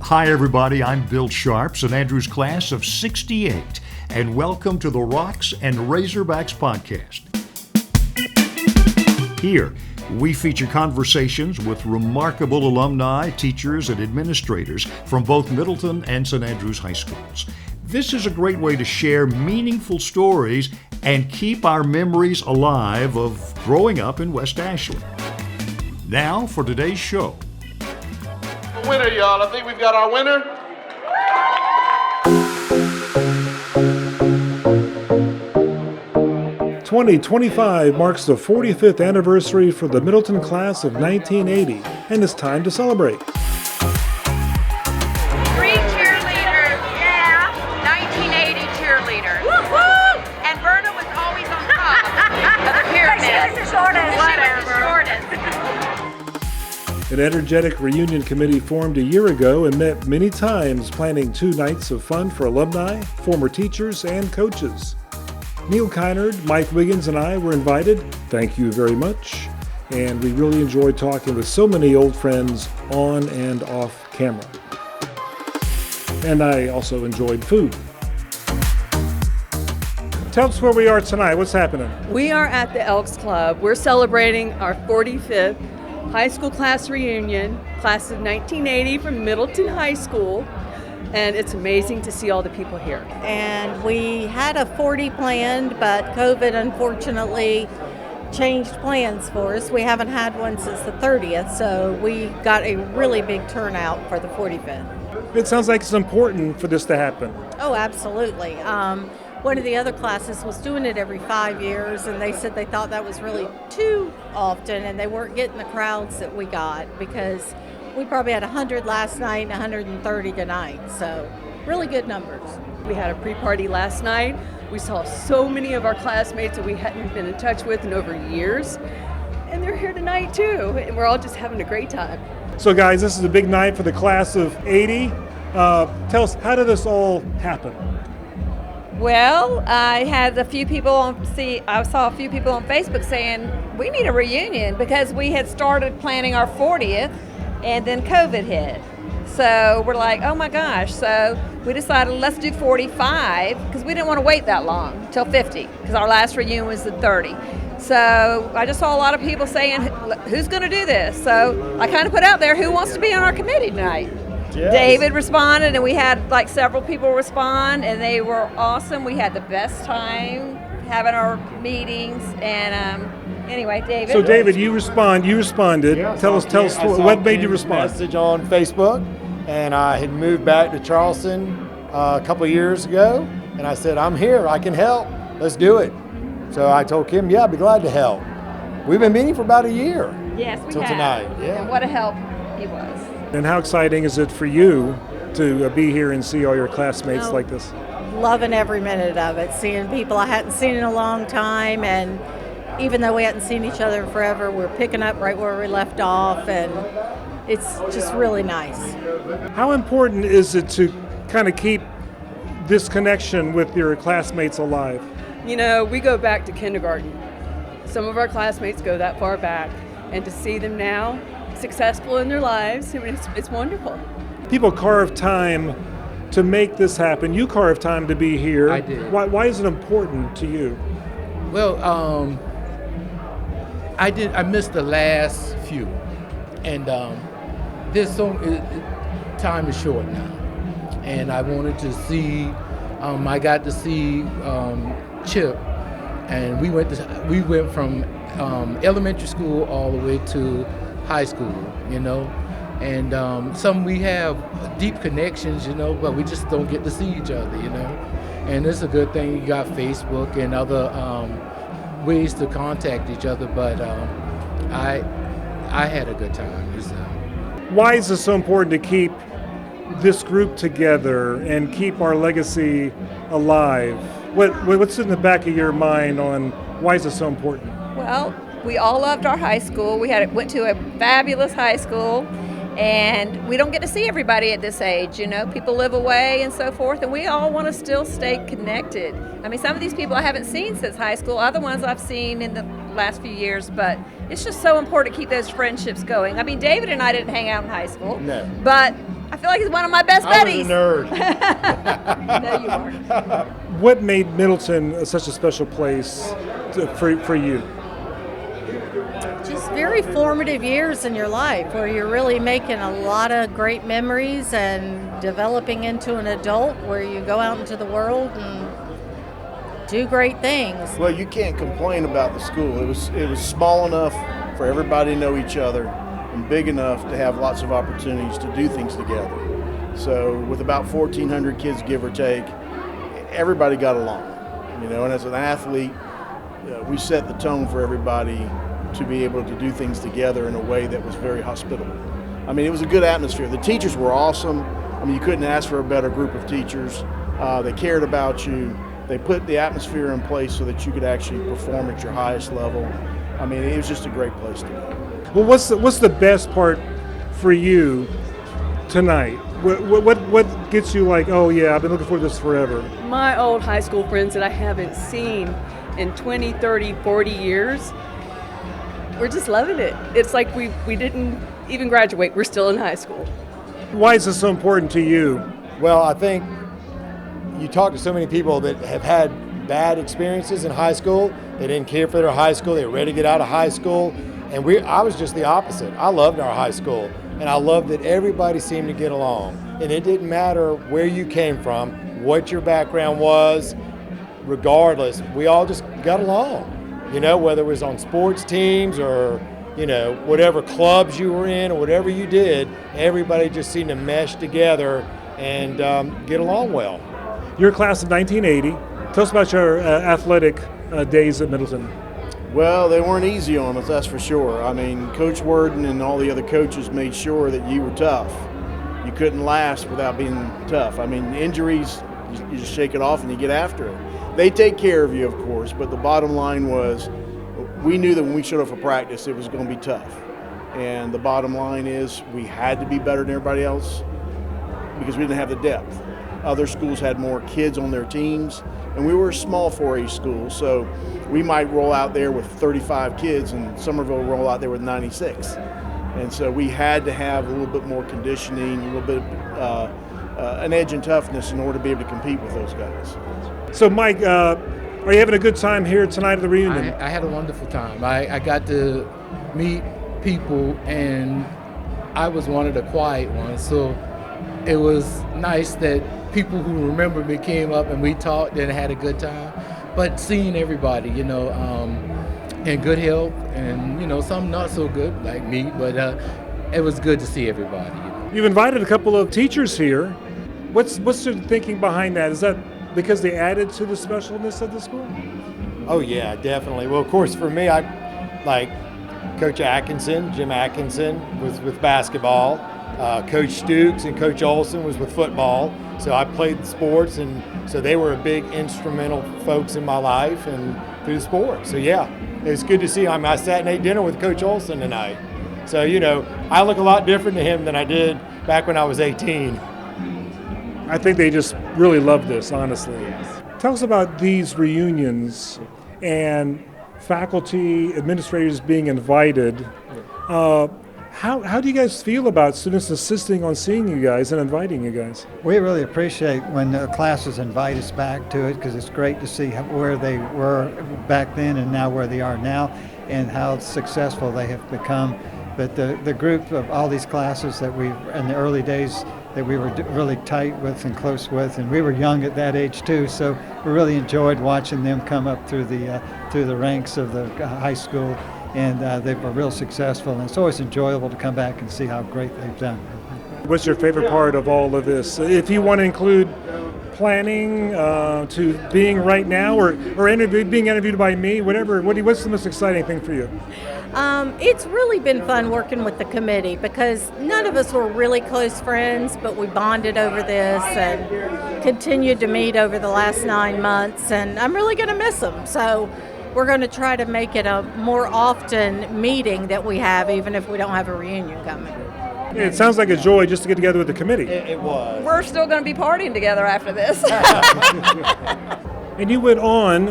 Hi everybody, I'm Bill Sharp, St. Andrews Class of 68, and welcome to the Rocks and Razorbacks podcast. Here, we feature conversations with remarkable alumni, teachers, and administrators from both Middleton and St. Andrews High Schools. This is a great way to share meaningful stories and keep our memories alive of growing up in West Ashland. Now for today's show. The winner, y'all. I think we've got our winner. "2025 marks the 45th anniversary for the Middleton Class of 1980, and it's time to celebrate. 3 cheerleaders, yeah, 1980 cheerleaders. Woo-hoo! And Berta was always on top of the pyramid. She was the shortest. Whatever. An energetic reunion committee formed a year ago and met many times, planning 2 nights of fun for alumni, former teachers, and coaches. Neal Kinard, Mike Wiggins, and I were invited. Thank you very much. And we really enjoyed talking with so many old friends on and off camera. And I also enjoyed food. Tell us where we are tonight. What's happening? We are at the Elks Club. We're celebrating our 45th high school class reunion, class of 1980 from Middleton High School. And it's amazing to see all the people here. And we had a 40 planned, but COVID unfortunately changed plans for us. We haven't had one since the 30th, so we got a really big turnout for the 45th. It sounds like it's important for this to happen. Oh, absolutely. One of the other classes was doing it every 5 years, and they said they thought that was really too often, and they weren't getting the crowds that we got, because we probably had 100 last night and 130 tonight, so really good numbers. We had a pre-party last night. We saw so many of our classmates that we hadn't been in touch with in over years, and they're here tonight too, and we're all just having a great time. So guys, this is a big night for the class of 80. Tell us, how did this all happen? Well, I saw a few people on Facebook saying we need a reunion because we had started planning our 40th and then COVID hit. So we're like, oh my gosh. So we decided let's do 45 because we didn't want to wait that long till 50 because our last reunion was the 30. So I just saw a lot of people saying, who's going to do this? So I kind of put out there, who wants to be on our committee tonight? Yes. David responded, and we had like several people respond, and they were awesome. We had the best time having our meetings, and anyway, David. So David, you responded. Yeah, tell us what made you respond. Message on Facebook, and I had moved back to Charleston a couple of years ago, and I said, I'm here, I can help, let's do it. So I told Kim, yeah, I'd be glad to help. We've been meeting for about a year. Yes, we till have. Tonight. Yeah. And what a help he was. And how exciting is it for you to be here and see all your classmates like this? Loving every minute of it, seeing people I hadn't seen in a long time, and even though we hadn't seen each other in forever, we're picking up right where we left off, and it's just really nice. How important is it to kind of keep this connection with your classmates alive? You know, we go back to kindergarten. Some of our classmates go that far back, and to see them now successful in their lives, I mean, it's wonderful. People carve time to make this happen. You carved time to be here. I did. Why is it important to you? Well, I missed the last few, and time is short now, and I wanted to see. I got to see Chip, and we went from elementary school all the way to high school, you know, and we have deep connections, you know, but we just don't get to see each other, you know, and it's a good thing you got Facebook and other ways to contact each other, but I had a good time. Why is it so important to keep this group together and keep our legacy alive? What's in the back of your mind on why is it so important? Well, we all loved our high school. We went to a fabulous high school, and we don't get to see everybody at this age. You know, people live away and so forth, and we all want to still stay connected. I mean, some of these people I haven't seen since high school, other ones I've seen in the last few years, but it's just so important to keep those friendships going. I mean, David and I didn't hang out in high school, No. but I feel like he's one of my best buddies. I was a nerd. No, you weren't. What made Middleton such a special place for you? Just very formative years in your life where you're really making a lot of great memories and developing into an adult where you go out into the world and do great things. Well, you can't complain about the school. It was small enough for everybody to know each other and big enough to have lots of opportunities to do things together. So with about 1,400 kids, give or take, everybody got along. And as an athlete, we set the tone for everybody to be able to do things together in a way that was very hospitable. I mean, it was a good atmosphere. The teachers were awesome. I mean, you couldn't ask for a better group of teachers. They cared about you. They put the atmosphere in place so that you could actually perform at your highest level. I mean, it was just a great place to be. Well, what's the best part for you tonight? What gets you like, oh yeah, I've been looking forward to this forever? My old high school friends that I haven't seen in 20, 30, 40 years, we're just loving it. It's like we didn't even graduate. We're still in high school. Why is this so important to you? Well, I think you talk to so many people that have had bad experiences in high school. They didn't care for their high school. They were ready to get out of high school. And I was just the opposite. I loved our high school. And I loved that everybody seemed to get along. And it didn't matter where you came from, what your background was, regardless, we all just got along. Whether it was on sports teams or, whatever clubs you were in or whatever you did, everybody just seemed to mesh together and get along well. Your class of 1980. Tell us about your athletic days at Middleton. Well, they weren't easy on us, that's for sure. I mean, Coach Worden and all the other coaches made sure that you were tough. You couldn't last without being tough. I mean, injuries, you just shake it off and you get after it. They take care of you, of course, but the bottom line was we knew that when we showed up for practice, it was going to be tough. And the bottom line is we had to be better than everybody else because we didn't have the depth. Other schools had more kids on their teams, and we were a small 4A school, so we might roll out there with 35 kids, and Somerville roll out there with 96. And so we had to have a little bit more conditioning, a little bit an edge and toughness in order to be able to compete with those guys. So, Mike, are you having a good time here tonight at the reunion? I had a wonderful time. I got to meet people, and I was one of the quiet ones, so it was nice that people who remember me came up and we talked and had a good time. But seeing everybody, in good health and, some not so good like me, but it was good to see everybody. You've invited a couple of teachers here. What's the thinking behind that? Is that because they added to the specialness of the school? Oh, yeah, definitely. Well, of course, for me, I like Coach Atkinson, Jim Atkinson, was with basketball. Coach Stukes and Coach Olson was with football. So I played sports, and so they were a big instrumental folks in my life and through the sport. So, yeah, it was good to see him. I sat and ate dinner with Coach Olson tonight. So, I look a lot different to him than I did back when I was 18. I think they just really love this, honestly. Yes. Tell us about these reunions and faculty, administrators being invited. How do you guys feel about students insisting on seeing you guys and inviting you guys? We really appreciate when the classes invite us back to it because it's great to see where they were back then and now where they are now and how successful they have become. But the group of all these classes that we, in the early days, that we were really tight with and close with, and we were young at that age too, so we really enjoyed watching them come up through the ranks of the high school. And they were real successful, and it's always enjoyable to come back and see how great they've done. What's your favorite part of all of this? If you want to include planning to being right now or being interviewed by me, whatever, what's the most exciting thing for you? It's really been fun working with the committee because none of us were really close friends, but we bonded over this and continued to meet over the last 9 months, and I'm really going to miss them. So we're going to try to make it a more often meeting that we have, even if we don't have a reunion coming. It sounds like a joy just to get together with the committee. It was. We're still going to be partying together after this. And you went on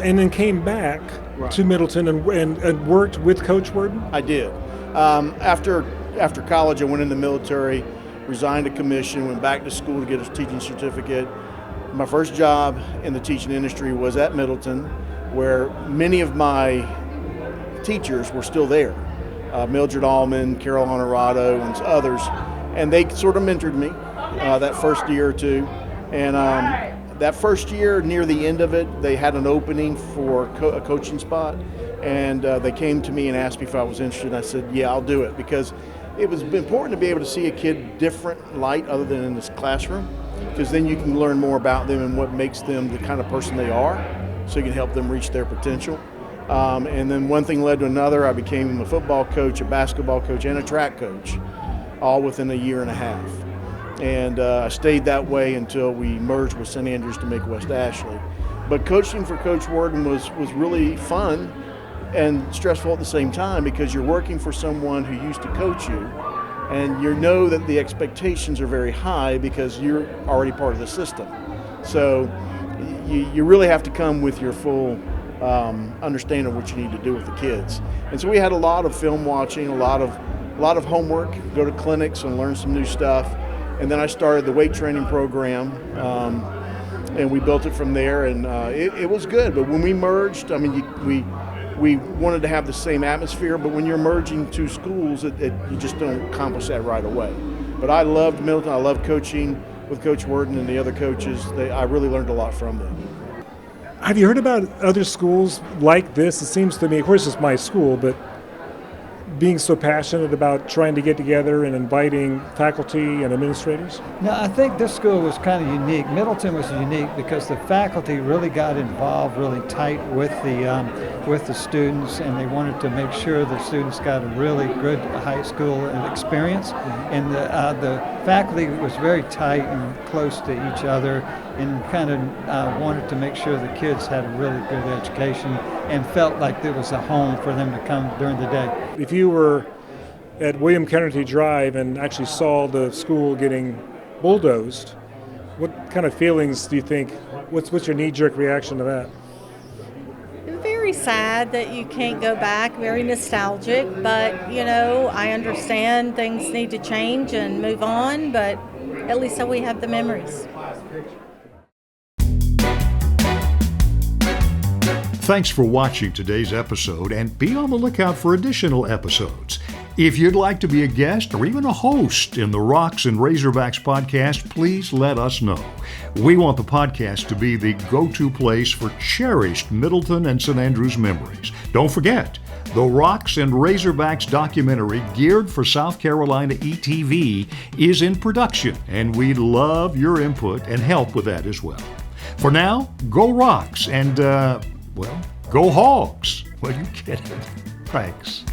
and then came back to Middleton and worked with Coach Worden? I did. After college, I went in the military, resigned a commission, went back to school to get a teaching certificate. My first job in the teaching industry was at Middleton, where many of my teachers were still there. Mildred Allman, Carol Honorado, and others. And they sort of mentored me that first year or two. And that first year, near the end of it, they had an opening for a coaching spot. And they came to me and asked me if I was interested. And I said, yeah, I'll do it. Because it was important to be able to see a kid different light other than in this classroom. Because then you can learn more about them and what makes them the kind of person they are. So you can help them reach their potential. And then one thing led to another. I became a football coach, a basketball coach, and a track coach, all within a year and a half. And I stayed that way until we merged with St. Andrews to make West Ashley. But coaching for Coach Worden was really fun and stressful at the same time, because you're working for someone who used to coach you, and you know that the expectations are very high because you're already part of the system. So you really have to come with your full understanding of what you need to do with the kids. And so we had a lot of film watching, a lot of homework, go to clinics and learn some new stuff. And then I started the weight training program, and we built it from there, and it was good. But when we merged, I mean, we wanted to have the same atmosphere, but when you're merging two schools, you just don't accomplish that right away. But I loved Middleton. I loved coaching with Coach Worden and the other coaches. I really learned a lot from them. Have you heard about other schools like this? It seems to me, of course it's my school, but being so passionate about trying to get together and inviting faculty and administrators? No, I think this school was kind of unique. Middleton was unique because the faculty really got involved really tight with the students, and they wanted to make sure the students got a really good high school experience. And the faculty was very tight and close to each other, and kind of wanted to make sure the kids had a really good education and felt like there was a home for them to come during the day. If you were at William Kennedy Drive and actually saw the school getting bulldozed, what kind of feelings do you think, what's your knee-jerk reaction to that? Very sad that you can't go back, very nostalgic, but I understand things need to change and move on, but at least we have the memories. Thanks for watching today's episode, and be on the lookout for additional episodes. If you'd like to be a guest or even a host in the Rocks and Razorbacks podcast, please let us know. We want the podcast to be the go-to place for cherished Middleton and St. Andrews memories. Don't forget, the Rocks and Razorbacks documentary geared for South Carolina ETV is in production, and we'd love your input and help with that as well. For now, go Rocks and, go Hogs. Well, you get it. Thanks.